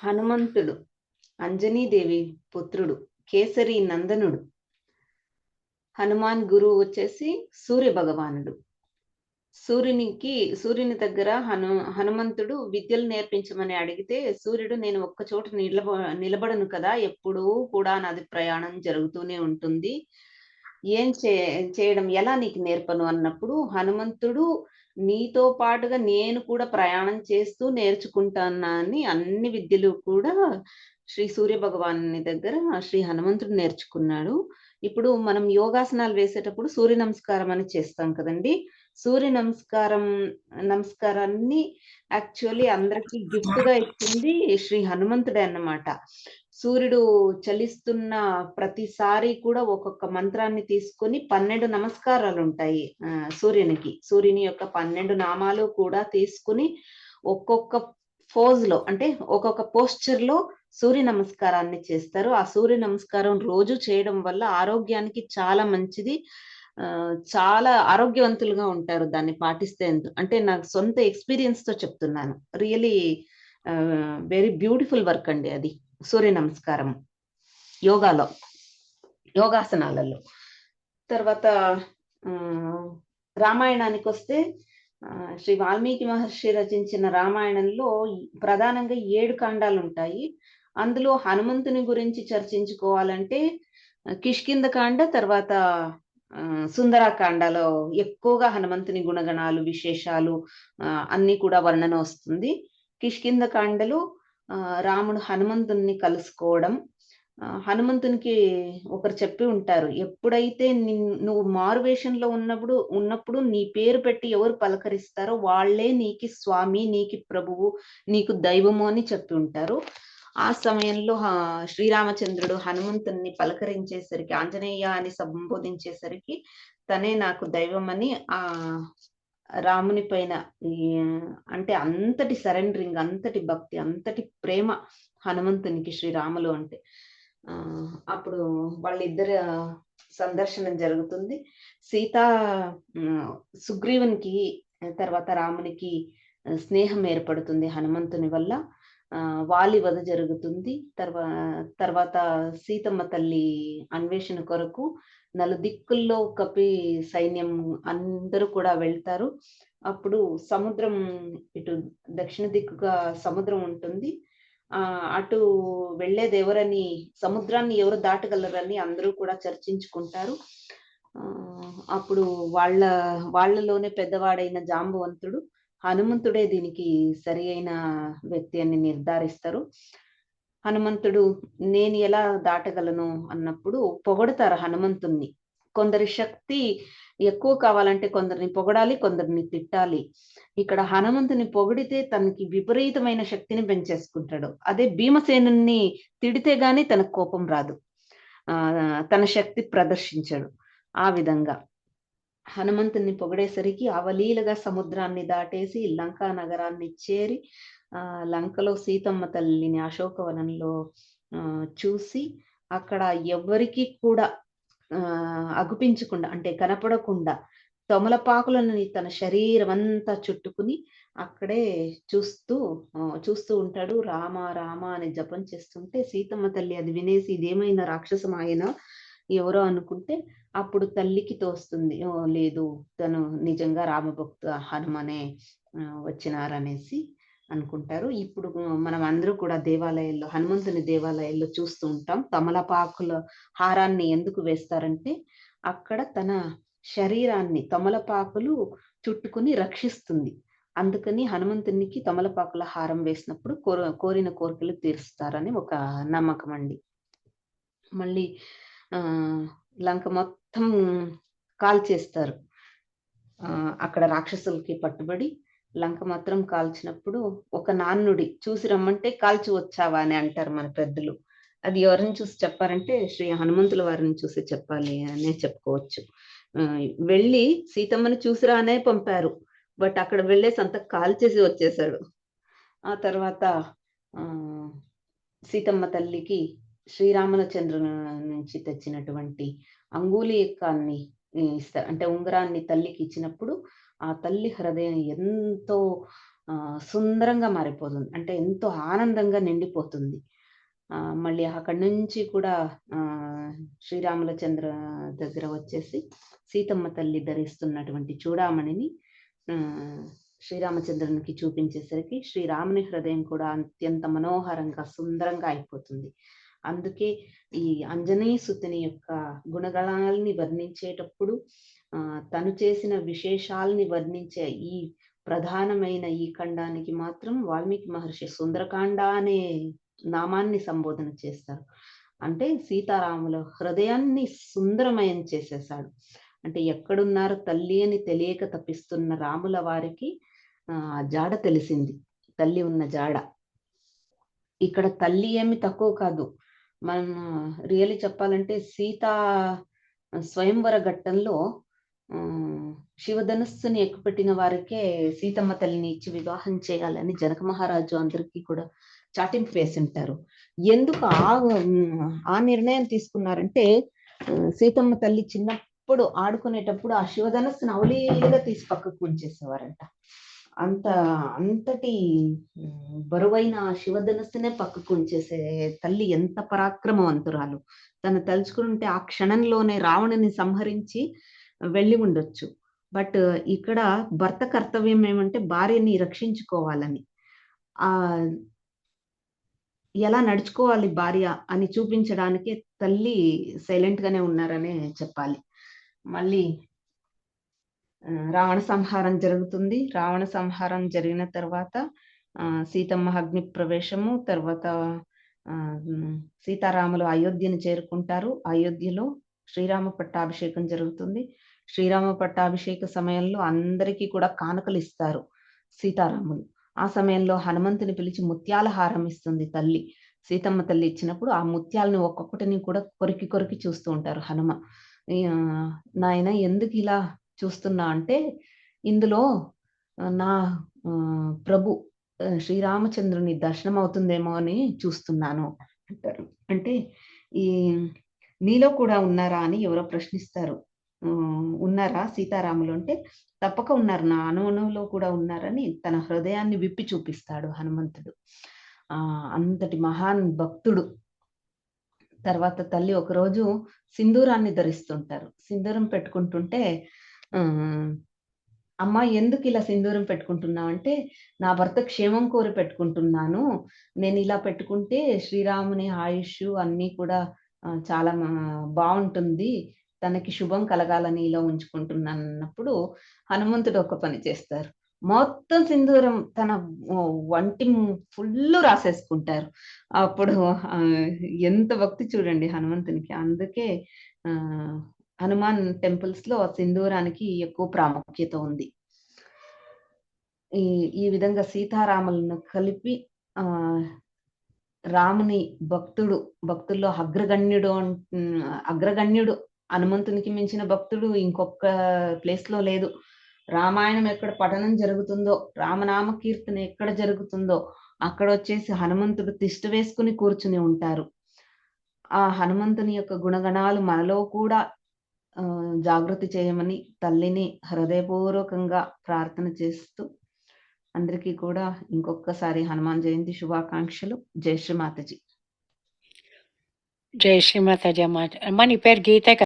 హనుమంతుడు అంజనీదేవి పుత్రుడు, కేసరి నందనుడు. హనుమాన్ గురువు వచ్చేసి సూర్య భగవానుడు. సూర్యుని దగ్గర హనుమంతుడు విద్యలు నేర్పించమని అడిగితే, సూర్యుడు నేను ఒక్క చోట నిలబడను కదా, ఎప్పుడూ కూడా నాది ప్రయాణం జరుగుతూనే ఉంటుంది, ఏం చేయడం ఎలా నీకు నేర్పను అన్నప్పుడు, హనుమంతుడు నీతో పాటుగా నేను కూడా ప్రయాణం చేస్తూ నేర్చుకుంటానా అని అన్ని విద్యలు కూడా శ్రీ సూర్య భగవానుని దగ్గర శ్రీ హనుమంతుడు నేర్చుకున్నాడు. ఇప్పుడు మనం యోగాసనాలు వేసేటప్పుడు సూర్య నమస్కారం అని చేస్తాం కదండి. సూర్య నమస్కారాన్ని యాక్చువల్లీ అందరికి గిఫ్ట్ గా ఇచ్చింది శ్రీ హనుమంతుడే అన్నమాట. సూర్యుడు చలిస్తున్న ప్రతిసారి కూడా ఒక్కొక్క మంత్రాన్ని తీసుకొని 12 నమస్కారాలు ఉంటాయి సూర్యుని యొక్క 12 నామాలు కూడా తీసుకుని ఒక్కొక్క పోజ్ లో, అంటే ఒక్కొక్క పోస్చర్ లో సూర్య నమస్కారాన్ని చేస్తారు. ఆ సూర్య నమస్కారం రోజు చేయడం వల్ల ఆరోగ్యానికి చాలా మంచిది. చాలా ఆరోగ్యవంతులుగా ఉంటారు దాన్ని పాటిస్తే. అంటే నాకు సొంత ఎక్స్పీరియన్స్ తో చెప్తున్నాను. రియలీ వెరీ బ్యూటిఫుల్ వర్క్ అండి అది సూర్య నమస్కారం యోగాసనాలలో. తర్వాత రామాయణానికి వస్తే, శ్రీ వాల్మీకి మహర్షి రచించిన రామాయణంలో ప్రధానంగా 7 కాండాలు ఉంటాయి. అందులో హనుమంతుని గురించి చర్చించుకోవాలంటే కిష్కింద కాండ, తర్వాత సుందరాకాండలో ఎక్కువగా హనుమంతుని గుణగణాలు, విశేషాలు అన్ని కూడా వర్ణన వస్తుంది. కిష్కింద కాండలో రాముడు హనుమంతుని కలుసుకోవడం, హనుమంతునికి ఒకరు చెప్పి ఉంటారు, ఎప్పుడైతే నువ్వు మారువేషంలో ఉన్నప్పుడు నీ పేరు పెట్టి ఎవరు పలకరిస్తారో వాళ్ళే నీకు స్వామి, నీకు ప్రభువు, నీకు దైవము అని చెప్పి ఉంటారు. ఆ సమయంలో శ్రీరామచంద్రుడు హనుమంతుని పలకరించేసరికి, ఆంజనేయ అని సంబోధించేసరికి తనే నాకు దైవం అని ఆ రాముని పైన అంటే అంతటి సరెండరింగ్, అంతటి భక్తి, అంతటి ప్రేమ హనుమంతునికి శ్రీరాములు అంటే. అప్పుడు వాళ్ళిద్దరి సందర్శనం జరుగుతుంది. సుగ్రీవునికి తర్వాత రామునికి స్నేహం ఏర్పడుతుంది హనుమంతుని వల్ల. వాలి వధ జరుగుతుంది. తర్వాత సీతమ్మ తల్లి అన్వేషణ కొరకు నలుదిక్కుల్లో కపి సైన్యం అందరూ కూడా వెళ్తారు. అప్పుడు సముద్రం, ఇటు దక్షిణ దిక్కుగా సముద్రం ఉంటుంది. అటు వెళ్ళేది ఎవరని, సముద్రాన్ని ఎవరు దాటగలరని అందరూ కూడా చర్చించుకుంటారు. అప్పుడు వాళ్ళలోనే పెద్దవాడైన జాంబవంతుడు హనుమంతుడే దీనికి సరి అయిన వ్యక్తి అని నిర్ధారిస్తారు. హనుమంతుడు నేను ఎలా దాటగలను అన్నప్పుడు పొగడతారు హనుమంతుణ్ణి. కొందరి శక్తి ఎక్కువ కావాలంటే కొందరిని పొగడాలి, కొందరిని తిట్టాలి. ఇక్కడ హనుమంతుని పొగిడితే తనకి విపరీతమైన శక్తిని పెంచేసుకుంటాడు. అదే భీమసేనుని తిడితే గాని తనకు కోపం రాదు, తన శక్తి ప్రదర్శించాడు. ఆ విధంగా హనుమంతుని పొగిడేసరికి అవలీలగా సముద్రాన్ని దాటేసి లంకా నగరాన్ని చేరి లంకలో సీతమ్మ తల్లిని అశోకవనంలో చూసి అక్కడ ఎవరికి కూడా అగుపించకుండా, అంటే కనపడకుండా తమలపాకులను తన శరీరం అంతా చుట్టుకుని అక్కడే చూస్తూ ఉంటాడు. రామ రామ అని జపం చేస్తుంటే సీతమ్మ తల్లి అది వినేసి ఇదేమైనా రాక్షసమాయన ఎవరో అనుకుంటే, అప్పుడు తల్లికి తోస్తుంది, లేదు తను నిజంగా రామభక్తు హనుమనే వచ్చినారనేసి అనుకుంటారు. ఇప్పుడు మనం అందరూ కూడా దేవాలయాల్లో, హనుమంతుని దేవాలయాల్లో చూస్తూ ఉంటాం. తమలపాకుల హారాన్ని ఎందుకు వేస్తారంటే అక్కడ తన శరీరాన్ని తమలపాకులు చుట్టుకుని రక్షిస్తుంది. అందుకని హనుమంతునికి తమలపాకుల హారం వేసినప్పుడు కోరిన కోరికలు తీరుస్తారని ఒక నమ్మకం అండి. మళ్ళీ లంక మొత్తం కాల్చేస్తారు. అక్కడ రాక్షసులకి పట్టుబడి లంక మాత్రం కాల్చినప్పుడు ఒక నాన్నుడి, చూసి రమ్మంటే కాల్చి వచ్చావా అని అంటారు మన పెద్దలు. అది ఎవరిని చూసి చెప్పారంటే శ్రీ హనుమంతుల వారిని చూసి చెప్పాలి అనే చెప్పుకోవచ్చు. వెళ్ళి సీతమ్మని చూసిరానే పంపారు, బట్ అక్కడ వెళ్ళేసి అంత కాల్చేసి వచ్చేసాడు. ఆ తర్వాత సీతమ్మ తల్లికి శ్రీరామచంద్రుని నుంచి తెచ్చినటువంటి అంగుళీకాన్ని ఇస్తారు, అంటే ఉంగరాన్ని తల్లికి ఇచ్చినప్పుడు ఆ తల్లి హృదయం ఎంతో సుందరంగా మారిపోతుంది. అంటే ఎంతో ఆనందంగా నిండిపోతుంది. మళ్ళీ అక్కడి నుంచి కూడా శ్రీరాములచంద్ర దగ్గర వచ్చేసి సీతమ్మ తల్లి ధరిస్తున్నటువంటి చూడామణిని ఆహ్, శ్రీరామచంద్రునికి చూపించేసరికి శ్రీరాముని హృదయం కూడా అత్యంత మనోహరంగా, సుందరంగా అయిపోతుంది. అందుకే ఈ అంజనీ సుతుని యొక్క గుణగణాల్ని వర్ణించేటప్పుడు తను చేసిన విశేషాల్ని వర్ణించే ఈ ప్రధానమైన ఈ ఖండానికి మాత్రం వాల్మీకి మహర్షి సుందరకాండ అనే నామాన్ని సంబోధన చేస్తారు. అంటే సీతారాముల హృదయాన్ని సుందరమయం చేసేశాడు. అంటే ఎక్కడున్నారు తల్లి అని తెలియక తపిస్తున్న రాముల వారికి జాడ తెలిసింది. తల్లి ఉన్న జాడ. ఇక్కడ తల్లి ఏమి తక్కువ కాదు. మనం రియల్లీ చెప్పాలంటే సీతా స్వయంవర ఘట్టంలో శివధనుస్సుని ఎక్కుపెట్టిన వారికే సీతమ్మ తల్లిని ఇచ్చి వివాహం చేయాలని జనక మహారాజు అందరికీ కూడా చాటింపు వేసుంటారు. ఎందుకు ఆ నిర్ణయం తీసుకున్నారంటే సీతమ్మ తల్లి చిన్నప్పుడు ఆడుకునేటప్పుడు ఆ శివధనుస్సుని అవలీలగా తీసి పక్కకు ఉంచేసేవారంట. అంతటి బరువైన శివధనుస్సునే పక్కకు ఉంచేసే తల్లి ఎంత పరాక్రమవంతురాలు. తను తలుచుకుంటే ఆ క్షణంలోనే రావణుని సంహరించి వెళ్ళి ఉండొచ్చు. బట్ ఇక్కడ భర్త కర్తవ్యం ఏమంటే భార్యని రక్షించుకోవాలని. ఎలా నడుచుకోవాలి భార్య అని చూపించడానికే తల్లి సైలెంట్ గానే ఉన్నారనే చెప్పాలి. మళ్ళీ రావణ సంహారం జరుగుతుంది. రావణ సంహారం జరిగిన తర్వాత సీతమ్మ అగ్ని ప్రవేశము, తర్వాత సీతారాములు అయోధ్యను చేరుకుంటారు. అయోధ్యలో శ్రీరామ పట్టాభిషేకం జరుగుతుంది. శ్రీరామ పట్టాభిషేక సమయంలో అందరికీ కూడా కానుకలు ఇస్తారు సీతారాములు. ఆ సమయంలో హనుమంతుని పిలిచి ముత్యాల హారం ఇస్తుంది తల్లి. సీతమ్మ తల్లి ఇచ్చినప్పుడు ఆ ముత్యాలను ఒక్కొక్కటిని కూడా కొరికి చూస్తూ ఉంటారు హనుమ. నాయన ఎందుకు ఇలా చూస్తున్నా అంటే, ఇందులో నా ప్రభు శ్రీరామచంద్రుని దర్శనం అవుతుందేమో అని చూస్తున్నాను అంటారు. అంటే ఈ నీలో కూడా ఉన్నారా అని ఎవరో ప్రశ్నిస్తారు. ఉన్నారా సీతారాములు అంటే, తప్పక ఉన్నారు. నా అణువులో కూడా ఉన్నారని తన హృదయాన్ని విప్పి చూపిస్తాడు హనుమంతుడు. అంతటి మహాన్ భక్తుడు. తర్వాత తల్లి ఒకరోజు సింధూరాన్ని ధరిస్తుంటారు. సింధూరం పెట్టుకుంటుంటే అమ్మా ఎందుకు ఇలా సింధూరం పెట్టుకుంటున్నావు అంటే, నా భర్త క్షేమం కోరి పెట్టుకుంటున్నాను. నేను ఇలా పెట్టుకుంటే శ్రీరాముని ఆయుష్ అన్నీ కూడా చాలా బావుంటుంది. తనకి శుభం కలగాలని ఇలా ఉంచుకుంటున్నాను అన్నప్పుడు హనుమంతుడు ఒక పని చేస్తారు. మొత్తం సింధూరం తన వంటి ఫుల్లు రాసేసుకుంటారు. అప్పుడు ఎంత భక్తి చూడండి హనుమంతునికి. అందుకే హనుమాన్ టెంపుల్స్‌లో సింధూరానికి ఎక్కువ ప్రాముఖ్యత ఉంది. ఈ విధంగా సీతారాములను కలిపి రాముని భక్తుల్లో అగ్రగణ్యుడు హనుమంతునికి మించిన భక్తుడు ఇంకొక ప్లేస్‌లో లేదు. రామాయణం ఎక్కడ పఠనం జరుగుతుందో, రామనామ కీర్తన ఎక్కడ జరుగుతుందో అక్కడొచ్చేసి హనుమంతుడు తిష్ట వేసుకుని కూర్చుని ఉంటారు. ఆ హనుమంతుని యొక్క గుణగణాలు మనలో కూడా జాగృతి చేయమని తల్లిని హృదయపూర్వకంగా ప్రార్థన చేస్తూ అందరికీ కూడా ఇంకొకసారి హనుమాన్ జయంతి శుభాకాంక్షలు. జై శ్రీ మాతాజీ. జై శ్రీ మాతాజీ అమ్మ. నీ పేరు గీత